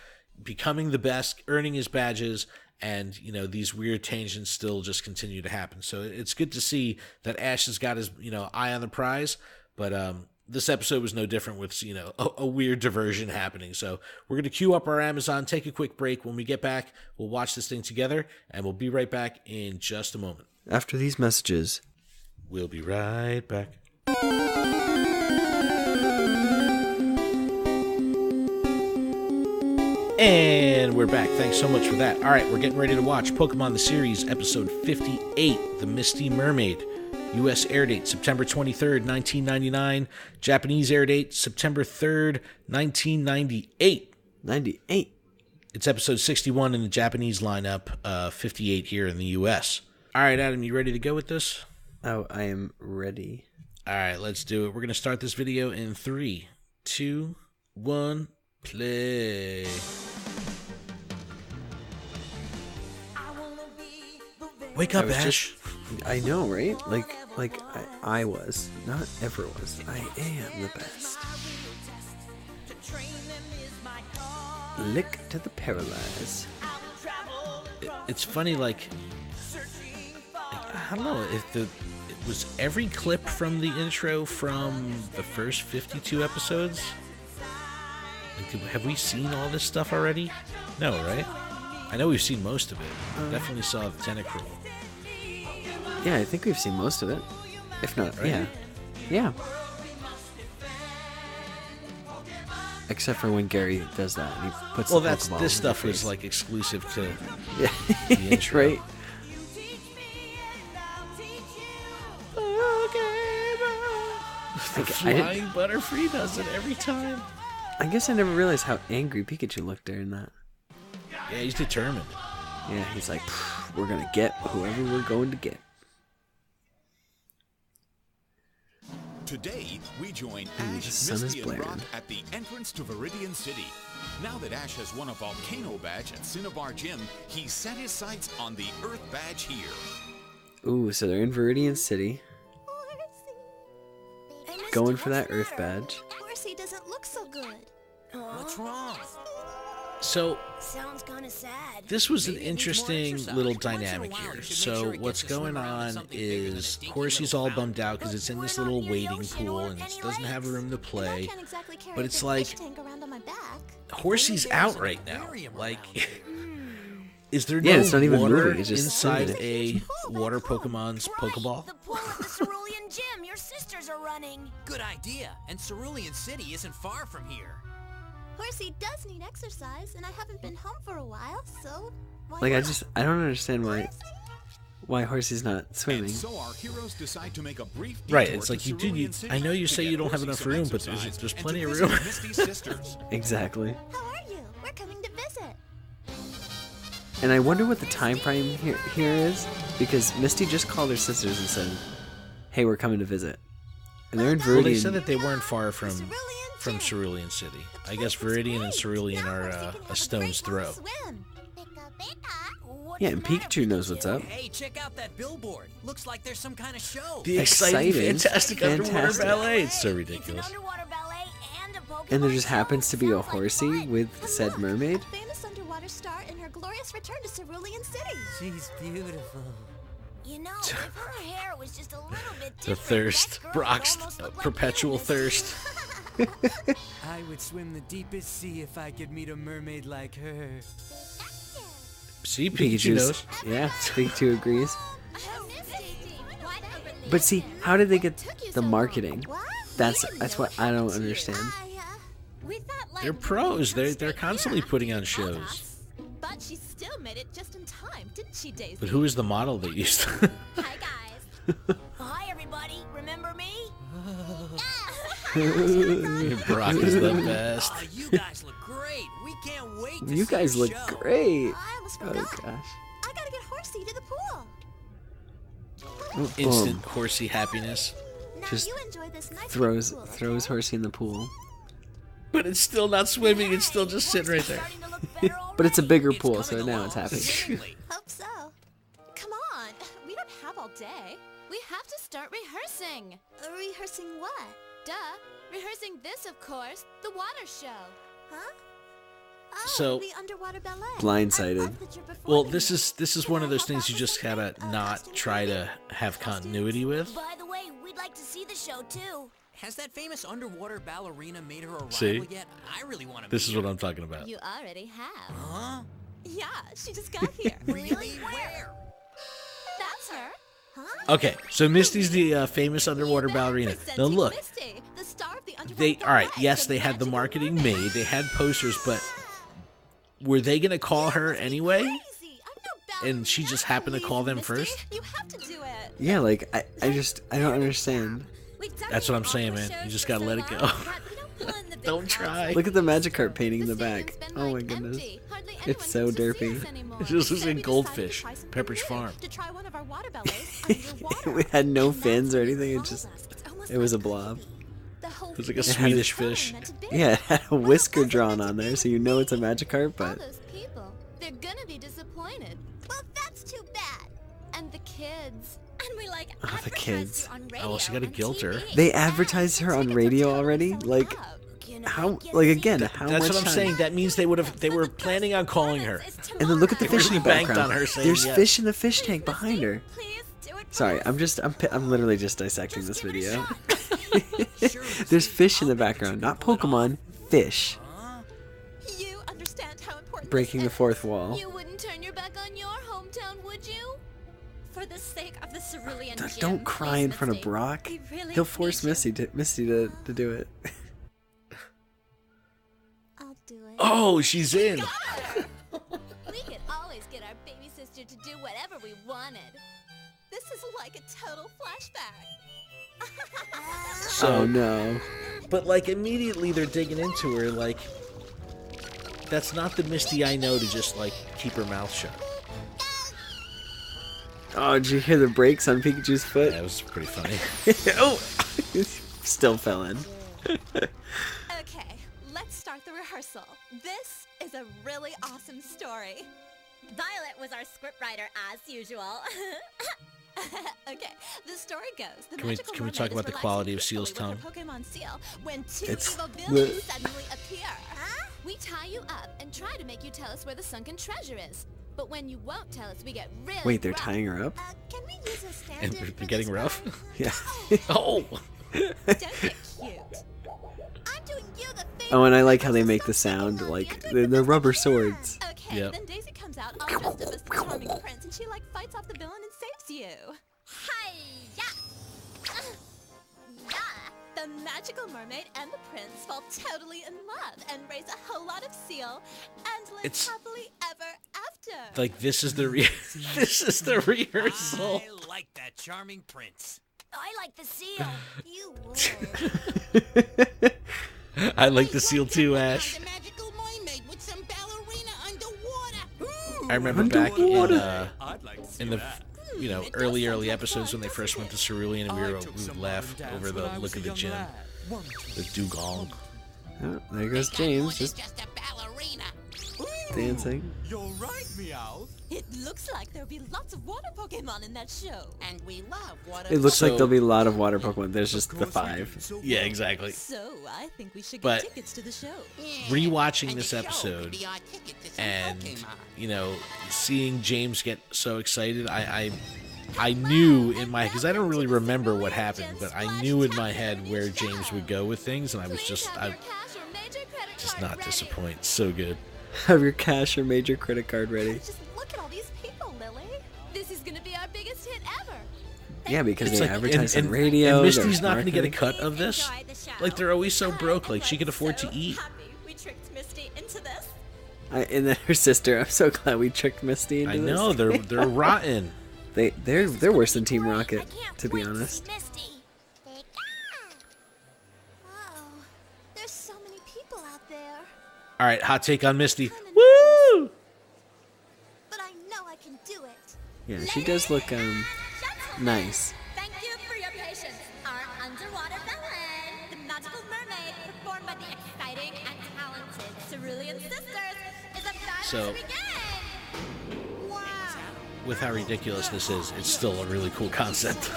becoming the best, earning his badges, and these weird tangents still just continue to happen. So it's good to see that Ash has got his eye on the prize. But this episode was no different with a weird diversion happening. So we're gonna queue up our Amazon, take a quick break. When we get back, we'll watch this thing together, and we'll be right back in just a moment. After these messages, we'll be right back. And we're back. Thanks so much for that. All right, we're getting ready to watch Pokemon the Series, episode 58, The Misty Mermaid. U.S. air date, September 23rd, 1999. Japanese air date, September 3rd, 1998. 98. It's episode 61 in the Japanese lineup, 58 here in the U.S. All right, Adam, you ready to go with this? Oh, I am ready. All right, let's do it. We're going to start this video in 3, 2, 1, play. Wake up, Ash. I know, right? Like I was. Not ever was. I am the best. Lick to the paralyzed. It's funny, like I don't know if it was every clip from the intro from the first 52 episodes. Like, have we seen all this stuff already? No, right? I know we've seen most of it. Definitely saw the Tentacruel. Yeah, I think we've seen most of it. If not, right? Yeah. Yeah. Except for when Gary does that. He puts this stuff was like exclusive to the intro. Right. The flying Butterfree does it every time. I guess I never realized how angry Pikachu looked during that. Yeah, he's determined. Yeah, he's like, we're going to get whoever we're going to get. Today, we join Ash, Misty, and Brock at the entrance to Viridian City. Now that Ash has won a volcano badge at Cinnabar Gym, he's set his sights on the Earth badge here. Ooh, so they're in Viridian City. going for that Earth badge. Horsey doesn't look so good. What's wrong? So Sounds kind of sad. this was an interesting little dynamic here. So what's going on is Horsey's all bummed out because it's in this little wading pool and it doesn't have room to play. But it's like Horsey's out right now. Like, is there no Yeah, it's not even water moving, it's just inside sitting. a water Pokemon's Pokeball? The pool at the Cerulean Gym. Your sisters are running. Good idea. And Cerulean City isn't far from here. Horsey does need exercise, and I haven't been home for a while, so why Like, not? I don't understand why Horsey's not And swimming. so our heroes decide to make a brief Right, detour it's like to you do. Cerulean City I know you to say get you don't have Horsey enough some room, but exercise there's and plenty to of visit room. Misty's sisters. Exactly. How are you? We're coming to visit. And I wonder what the time frame here is, because Misty just called her sisters and said, "Hey, we're coming to visit," and they're in Well, they Viridian. said that they weren't far from Cerulean Gym. Cerulean City. The I guess place is Viridian and great. Cerulean Now are Horsey can a have stone's great throw. time to swim. What's Yeah, and the matter, Pikachu knows what's up. Hey, check out that billboard. Looks like there's some kind of show. The exciting, Exciting, fantastic underwater fantastic. ballet. It's so It's ridiculous. an underwater ballet and a Pokemon And there just show. happens to be a Sounds like horsey fun. with And said look, mermaid. a famous underwater star in her glorious return to Cerulean City. She's beautiful. You know, if her hair was just a little bit The different, thirst, that girl would Brock's almost look like perpetual you, thirst. I would swim the deepest sea if I could meet a mermaid like her. See, Pikachu knows. Yeah, Pikachu agrees. Oh, Misty, But see, how did they get took you the so marketing? long? What? That's You didn't that's know what I don't happened to you. understand. We thought like They're pros. They're constantly putting on shows. But she still made it just in time, didn't she, Daisy? But who is the model they used? Hi guys. Hi everybody. Remember me? Brock is the best. Oh, you guys look great. We can't wait to You see guys the look show. great. I almost Oh forgot. gosh. I gotta get Horsey to the pool. Boom. Instant horsey happiness. Now Just you enjoy this nice Throws pool, throws okay? Horsey in the pool. But it's still not swimming. It's still just sitting right there. Starting to look better But it's a already. bigger It's pool, coming so now along it's happy. swimmingly. Hope so. Come on. We don't have all day. We have to start rehearsing. Rehearsing what? Duh. Rehearsing this, of course. The water show. Huh? Oh, So- the underwater ballet. Blindsided. I love that you're Well, performing. this is one of those things you just gotta not try to have continuity with. By the way, we'd like to see the show too. Has that famous underwater ballerina made her arrival See? yet? I really want to This is what I'm talking about. You already have. Huh? Yeah, she just got here. Really? Where? That's her. Huh? Okay, so Misty's the famous underwater ballerina. Now Presenting look, Misty, the star of the underwater they all right. ballet Yes, from they had the Magical marketing Mermaid. made. They had posters, but were they gonna call her anyway? Crazy. I'm no And she just happened to call them Misty. first? You have to do it. Yeah, like I don't understand. That's what I'm saying, man. You just gotta let it go. Don't try. Look at the Magikarp painting in the back. Oh my goodness. It's so derpy. It just looks like Goldfish, Pepperidge Farm. We had no fins or anything. It was a blob. It was like a Swedish fish. Yeah, it had a whisker drawn on there, so you know it's a Magikarp. All But those people, they're gonna be disappointed. Well, that's too bad. And the kids. And we like Oh, the advertised kids. you on Oh, well, she radio gotta and guilt her. TV. they advertised her on Tickets are radio totally already. selling Like out. You know, how? get Like a again, seat. how That's much what I'm time? saying. That means they were planning on calling her. And then look at the They fish in the really banked background. on her saying There's yes. fish in the fish tank behind her. Please do it. Sorry, for us. I'm literally just dissecting Just this give it a video. shot. There's fish in the background, not Pokemon. Fish You understand how important breaking the this fourth is. wall. You wouldn't turn your back on your hometown, would you? For the sake of the Cerulean Gym, Don't cry in front of Misty. Brock. We really He'll force need you. Misty to do it. I'll do it. Oh, she's in. We could always get our baby sister to do whatever we wanted. This is like a total flashback. So, Oh no. but like immediately they're digging into her. Like, that's not the Misty I know to just like keep her mouth shut. Oh, did you hear the brakes on Pikachu's foot? That was pretty funny. Oh, still fell in. Okay, let's start the rehearsal. This is a really awesome story. Violet was our scriptwriter as usual. Okay, the story goes. The Can we magical talk mermaid about is the quality of relaxing Seal's peacefully tongue? with her Pokemon Seal when two It's evil the- villains suddenly appear. Huh? We tie you up and try to make you tell us where the sunken treasure is. But when you won't tell us, we get really Wait, they're rough. tying her up? Can we use a stand-in And for they're getting this rough? one? Yeah. Oh! Don't get cute. I'm doing you the favor. Oh, and I like how they make the sound like they're rubber swords. Okay, Yep. then Daisy comes out all dressed up as the charming prince, and she like fights off the villain and saves you. Hi-ya! Yeah! The magical mermaid and the prince fall totally in love and raise a whole lot of seal and live It's- happily ever after. Like, this is the this is the rehearsal. I like that charming prince. I like the seal. You would. I like the seal too, Ash. The magical mermaid with some ballerina underwater. I remember back in I'd like to see in the that. early episodes when they first went to Cerulean, and we would laugh over the look of the gym, the dugong. Oh, there goes James, just Just a ballerina. dancing. You're right, Meowth. It looks like there'll be lots of water Pokemon in that show. And we love water. It looks like So- there'll be a lot of water Pokemon. There's just the 5. Yeah, exactly. So I think we should But- get tickets to the show. Rewatching And this the show could episode be our ticket to some and Pokemon. seeing James get so excited, I knew in my, because I don't really remember what happened, but I knew in my head where James would go with things, and I was Please have I your cash or major credit just card not ready. disappointed. So good. Have your cash or major credit card ready. Just look at all these people, Lily. This is gonna be our biggest hit ever. Yeah, because It's they like, advertise on radio. and Misty's there's not going to get a marketing. cut of this. Enjoy the show. Like, they're always so broke. Like, she I'm could afford so to eat. Happy we tricked Misty into this. And then her sister. I'm so glad we tricked Misty into I this. know they're rotten. They're worse than Team Rocket, I can't to be wait to honest. see Misty. Wow, there's so many people out there. All right, hot take on Misty. Woo! But I know I can do it. Yeah, she does look nice. Thank you for your patience. Our underwater ballet, The Magical Mermaid, performed by the exciting and talented Cerulean Sisters, is about So- to begin. Wow. With how ridiculous this is, it's still a really cool concept.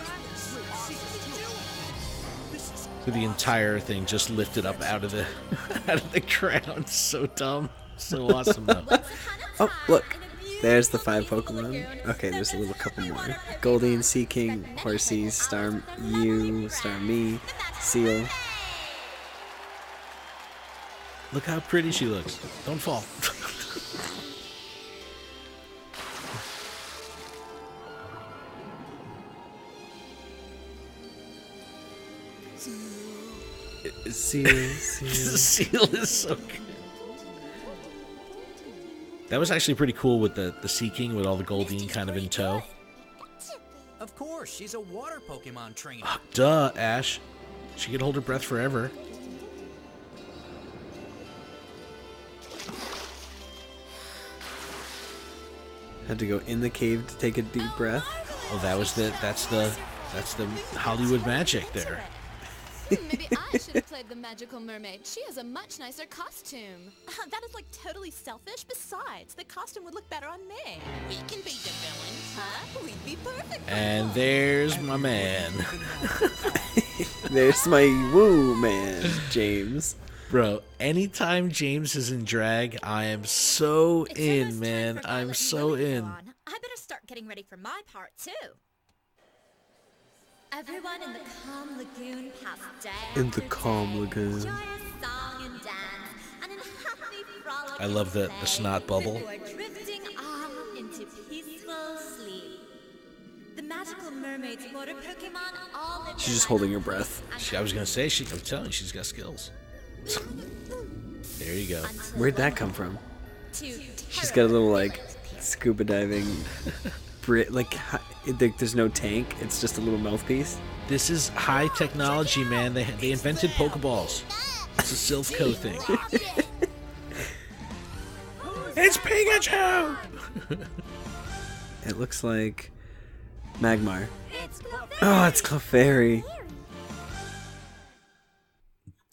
With the entire thing just lifted up out of the ground. So dumb. So awesome though. Oh, look. There's the 5 Pokemon. Okay, there's a little couple more. Goldeen, Sea King, Horsey, Starmie, Seal. Look how pretty she looks. Don't fall. Seal. The seal is so good. That was actually pretty cool with the Sea King with all the Goldeen kind of in tow. Of course, she's a water Pokemon trainer. Duh, Ash. She could hold her breath forever. Had to go in the cave to take a deep breath. Well, that's the Hollywood magic there. Maybe I should have played the magical mermaid. She has a much nicer costume. That is like totally selfish. Besides, the costume would look better on me. We can be the villains. Huh? We'd be perfect. for And them. there's my man. There's my woo man, James. Bro, anytime James is in drag, I am so It's almost in, time man. for I'm Violet so and Lily to in. go on. I better start getting ready for my part too. Everyone in the calm lagoon past day In after the calm day, lagoon. joyous song and dance, and in happy frolic I love the play, snot bubble. before drifting off into peaceful sleep. The magical mermaid's water Pokemon all live She's their just life holding her on breath. peace I was gonna say I'm telling you, she's got skills. There you go. until Where'd that one come from? two She's got a little like terrible people. scuba diving. There's no tank. It's just a little mouthpiece. This is high technology, man. They invented Pokeballs. It's a Silphco thing. It's Pikachu! It looks like Magmar. It's Clefairy. Oh, it's Clefairy.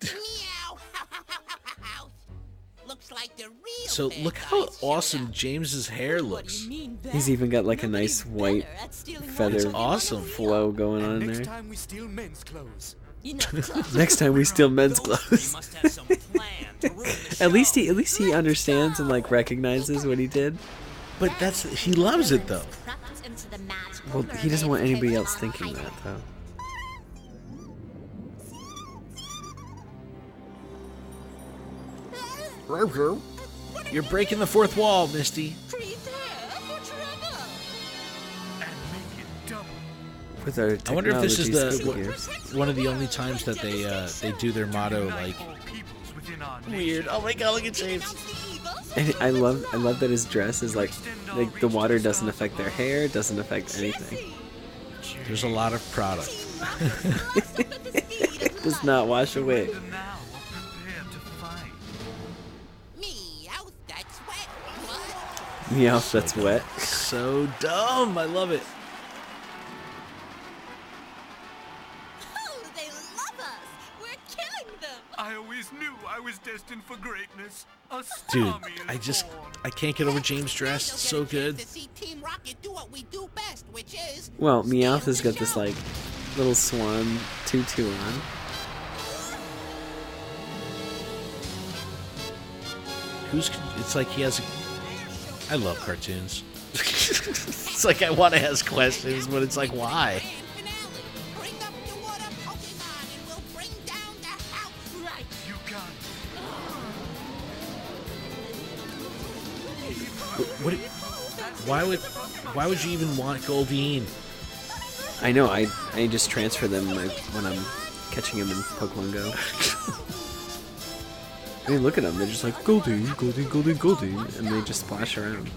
Meow. Looks like the real So bad look how guys show awesome up. James's hair looks. He's even got like a nice white feather It's awesome. flow going on Next there. time we steal men's clothes. Next time we steal men's clothes. must have some plan to ruin the At least he understands and like recognizes what he did. But he loves it though. Well, he doesn't want anybody else thinking that though. You're breaking the fourth wall, Misty. With our I wonder if this is technology one of the only times that they do their motto like weird. Oh my god, look at James. And I love that his dress is like the water doesn't affect their hair, doesn't affect anything. There's a lot of product. It does not wash away. Meow, that's wet. What? Meow, that's wet. So dumb. I love it. Oh, they love us. We're killing them. I always knew I was destined for greatness. A Dude, stormy is born. I can't get over James' dress. It's so good. To see Team Rocket do what we do best, which is Well, Meowth has got this like little swan tutu on. It's like he has I love cartoons. It's like I want to ask questions, but it's like, why? finale. Bring up the water Pokemon and we'll bring down the house. Right. You got Why would you even want Goldeen? I know, I just transfer them when I'm catching them in Pokemon Go. I mean, look at them. They're just like, Goldeen, Goldeen, Goldeen, Goldeen, and they just splash around.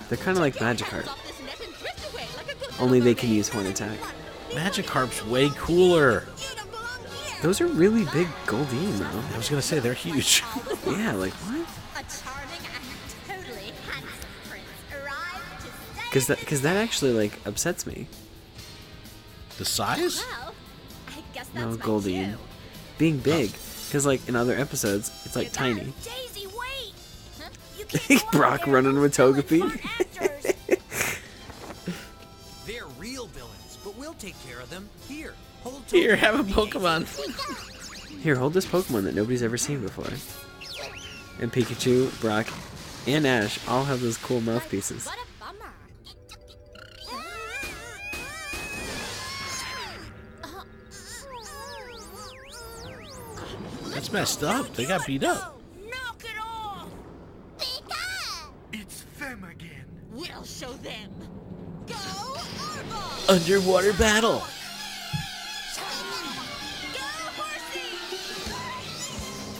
They're kind of like Magikarp. Only they can use Horn Attack. Magikarp's way cooler. Those are really big Goldeen, though. I was gonna say they're huge. Yeah, like, what? A charming and totally handsome prince arrived to say Because that actually, like, upsets me. The size? well, I guess that's No, my Goldeen. cue. Being big. Because, like, in other episodes, it's, like, tiny. Daisy, wait! Huh? You can't go Brock out there running with Togepi. and answers. They're real villains, but we'll take care of them. Here, hold Here, Togepi. have a Pokemon. Here, hold this Pokemon that nobody's ever seen before. And Pikachu, Brock, and Ash all have those cool mouthpieces. What a bummer. That's messed up. They got beat up. Knock it off. It's them again. We'll show them. Go Arbok. Underwater battle.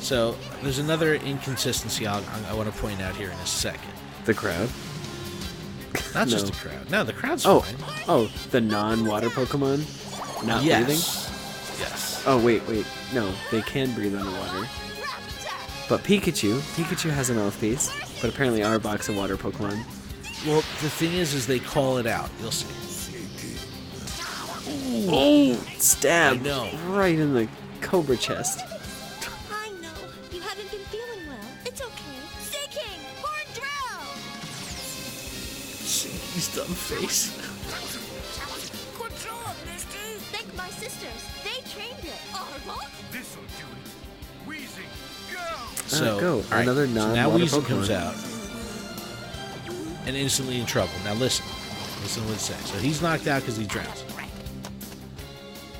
So there's another inconsistency I want to point out here in a second. The crowd. Not just No. the crowd. No, the crowd's Oh, fine. the non-water Pokemon? Not breathing? Yes. Oh, wait. No, they can breathe underwater. But Pikachu has a mouthpiece, but apparently Arbok's a water Pokemon. Well, the thing is they call it out. You'll see. Oh, stab! I know. Right in the Cobra chest. I know. You haven't been feeling well. It's okay. Sea King! Horn Drill! He's dumb face. Good job, Misty! Thank my sisters. They trained it. Arbok? This'll do it. Wheezing, go! So go. all right, Another so now non-water Weasel Pokemon. comes out and instantly in trouble. Now listen to what it says. So he's knocked out because he drowns.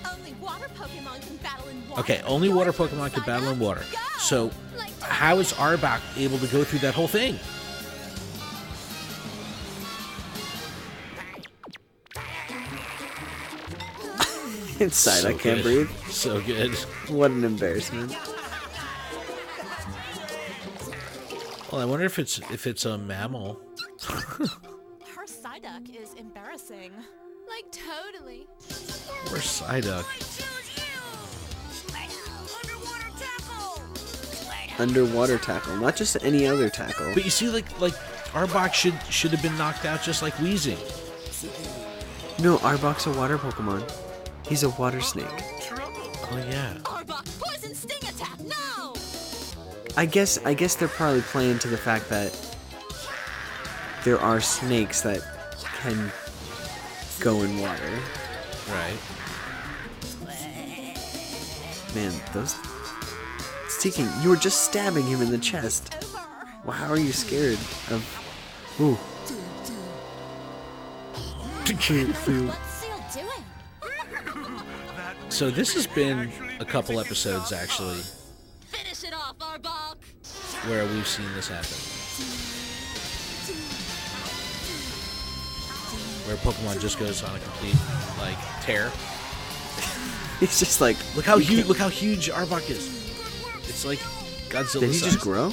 Only water Pokemon can battle in water. Okay, only water Your Pokemon can sign battle in up. water. Go! So Like how is Arbok able to go through that whole thing? Inside, So I can't good. breathe. So good. What an embarrassment. Well, I wonder if it's a mammal. Her Psyduck is embarrassing. Like, totally. Or Psyduck. Underwater tackle, not just any other tackle. But you see, like Arbok should have been knocked out just like Wheezing. No, Arbok's a water Pokemon. He's a water snake. Oh yeah. Arbok, poison sting attack, no! I guess they're probably playing to the fact that there are snakes that can go in water. Right. Man, those... Seeking, you were just stabbing him in the chest. Well, how are you scared of... Ooh. What's Seal doing? So this has been a couple episodes, actually, Finish it off, Arbok! where we've seen this happen. Where Pokemon just goes on a complete, like, tear. He's just like... Look how huge Arbok is. It's like Godzilla. Did he just size. grow?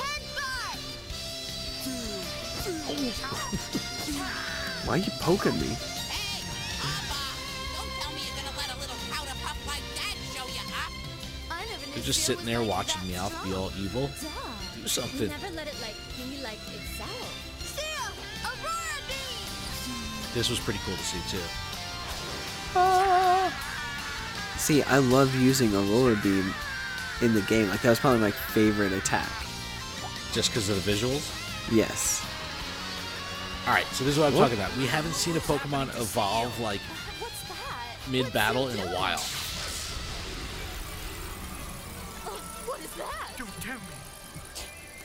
Why are you poking me? Hey, Arbok! Don't tell me you're gonna let a little powder puff like that show you up. I never knew They're just Seal sitting was there like watching that Meowth be strong. all evil. Duh. Do something. Never let it be like itself. Seal, Aurora Beam! This was pretty cool to see too. See, I love using Aurora Beam in the game. Like, that was probably my favorite attack. Just because of the visuals. Yes. All right, so this is what I'm talking about. We haven't seen a Pokemon evolve like What's that? mid-battle in a while. Oh, what is that?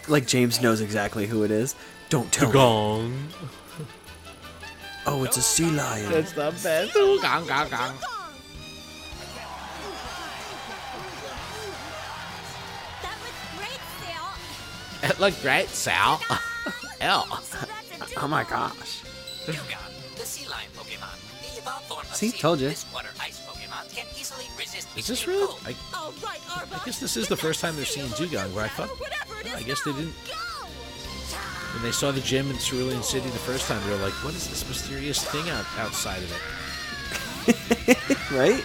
Like, James knows exactly who it is. Don't tell me. Gong. Oh, it's a sea lion. That's the best. Ooh, gong, gong, gong. That was great, Seal. It looked great, Sal. L. Oh my gosh. Dugong, the sea lion Pokemon. The evolved form of See, sea. told you. This water ice Pokemon can easily resist Is this extreme real? cold. All right, Arbok. I guess this is the first time they're seeing Dugong, where I thought, oh, I guess they didn't. When they saw the gym in Cerulean City the first time, they were like, what is this mysterious thing outside of it? Right?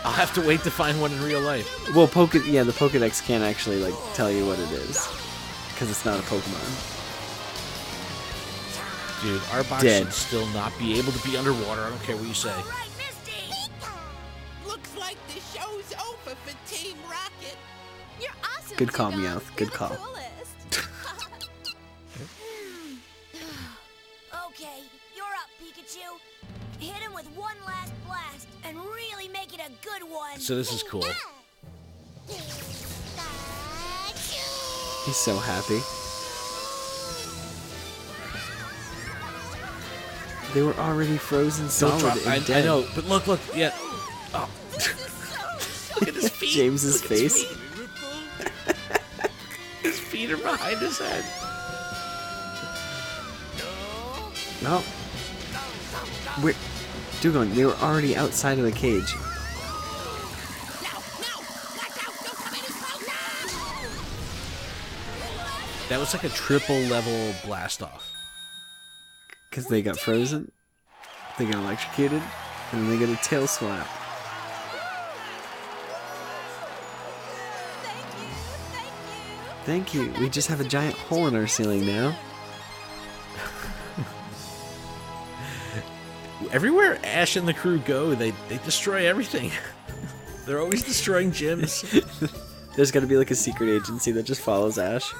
I'll have to wait to find one in real life. Well, the Pokedex can't actually, like, tell you what it is. Because it's not a Pokemon. Dude, Arbok Dead. should still not be able to be underwater. I don't care what you say. All right, Misty. Looks like the show's over for Team Rocket. You're awesome, Good call, Dugong. Meowth. Good You're the call. coolest. Okay, you're up, Pikachu. Hit him with one last blast and really make it a good one. So this is cool. He's so happy. They were already frozen Don't solid drop. and I dead. know, but look, yeah. Oh. Look at his feet. James's Look at his face. feet. His feet are behind his head. No. Where? Dugong, they were already outside of the cage. No, watch out! Don't come in his mouth! That was like a triple level blast off. Because they got frozen, they got electrocuted, and then they got a tail swap. Thank you. We just have a giant hole in our ceiling now. Everywhere Ash and the crew go, they destroy everything. They're always destroying gyms. There's got to be like a secret agency that just follows Ash.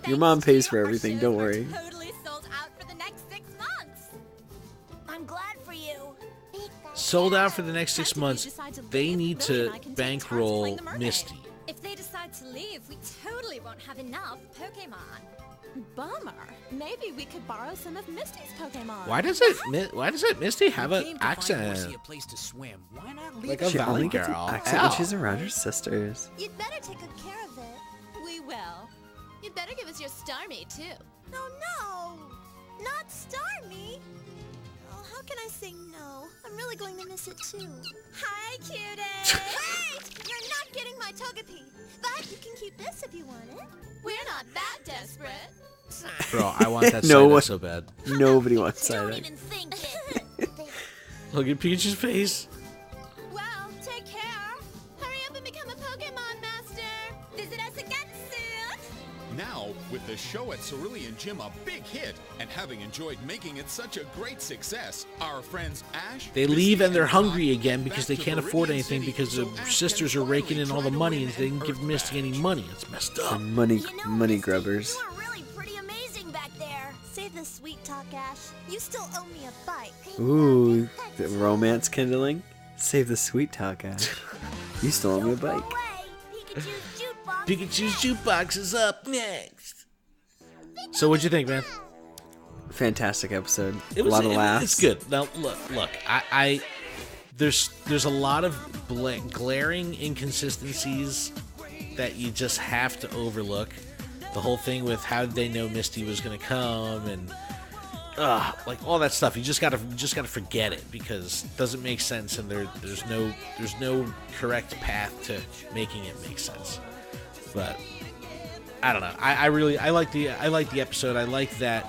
Your mom pays for everything, don't worry. Totally sold out for the next 6 months. I'm glad for you. Sold out for the next 6 months. They need to bankroll Misty. If they decide to leave, we totally won't have enough Pokemon. Bummer. Maybe we could borrow some of Misty's Pokemon. Why does Misty have We an came to find or see accent? a place to swim. Why not leave Like it? a She valley only gets an girl. accent when Ow. she's around her sisters. You'd better take good care of it. We will. You'd better give us your Starmie, too. Oh no! Not Starmie! Oh, how can I say no? I'm really going to miss it too. Hi, cutie! Wait! You're not getting my Togepi! But you can keep this if you want it. We're not that desperate. Bro, I want that No Psyduck one- so bad. Nobody wants Don't Psyduck. even think it. Look at Peach's face. Well, take care. Hurry up and become a Pokemon Master. Visit us again soon. Now, with the show at Cerulean Gym a big hit, and having enjoyed making it such a great success, our friends Ash... They Misty, leave and they're Todd hungry again head because back they to can't afford Viridian anything City because so the Ash sisters can are raking in finally all the try to money win and they an didn't give Earth Misty any badge. money. It's messed up. Money Misty, grubbers. You were really pretty amazing back there. Save the sweet talk, Ash. You still owe me a bike. Ooh, the romance kindling. Save the sweet talk, Ash. You still owe me a Don't go bike. away. Pikachu's jukebox. Pikachu's jukebox is up next. So what'd you think, man? Fantastic episode. It was a lot of laughs. It's good. Now look. There's a lot of glaring inconsistencies that you just have to overlook. The whole thing with how did they know Misty was gonna come and like all that stuff. You just gotta forget it because it doesn't make sense and there's no correct path to making it make sense. But I don't know. I like the episode. I like that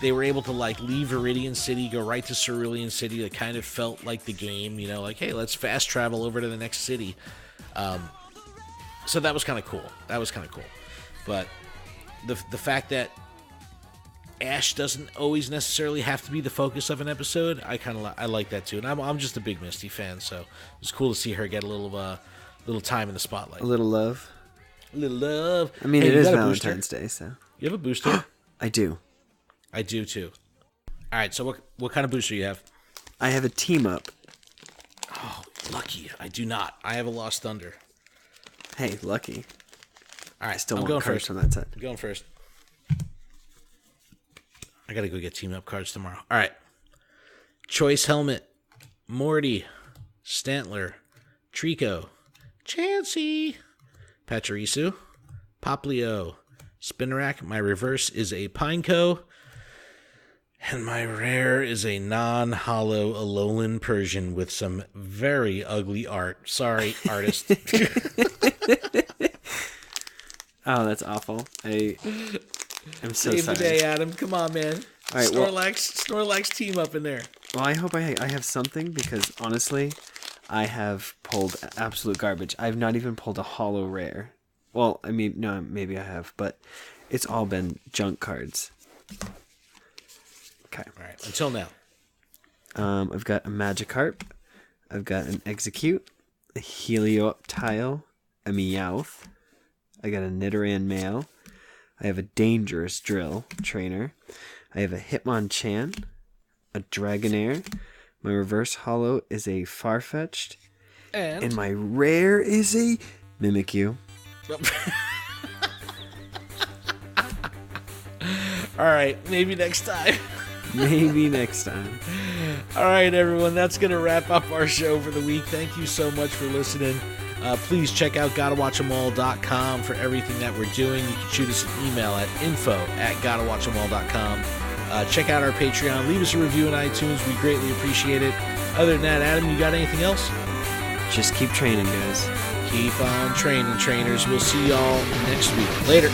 they were able to like leave Viridian City, go right to Cerulean City. It kind of felt like the game, like, hey, let's fast travel over to the next city. So that was kind of cool. But the fact that Ash doesn't always necessarily have to be the focus of an episode, I like that too. And I'm just a big Misty fan, so it's cool to see her get a little time in the spotlight. A little love. A little love. I mean, Hey, it you is got a Valentine's booster? Day, so. You have a booster? I do. I do too. All right, so what kind of booster you have? I have a team up. Oh, lucky. I do not. I have a Lost Thunder. Hey, lucky. All right, Still I'm want going cards first. from that set. I'm going first. I gotta go get team up cards tomorrow. All right. Choice Helmet, Morty, Stantler, Trico, Chansey, Pachirisu, Poplio, Spinarak. My reverse is a Pineco. And my rare is a non-hollow Alolan Persian with some very ugly art. Sorry, artist. Oh, that's awful. I'm so Save sorry. the day, Adam. Come on, man. All right, Snorlax team up in there. Well, I hope I have something because, honestly, I have pulled absolute garbage. I've not even pulled a hollow rare. Well, I mean, no, maybe I have, but it's all been junk cards. Okay. All right. Until now. I've got a Magikarp. I've got an Execute, a Helioptile, a Meowth. I got a Nidoran male. I have a Dangerous Drill trainer. I have a Hitmonchan, a Dragonair. My reverse hollow is a Farfetch'd. And my rare is a Mimikyu. All right. Maybe next time. Maybe next time. All right, everyone. That's going to wrap up our show for the week. Thank you so much for listening. Please check out GottaWatchEmAll.com for everything that we're doing. You can shoot us an email at info@GottaWatchEmAll.com. Check out our Patreon. Leave us a review on iTunes. We greatly appreciate it. Other than that, Adam, you got anything else? Just keep training, guys. Keep on training, trainers. We'll see y'all next week. Later.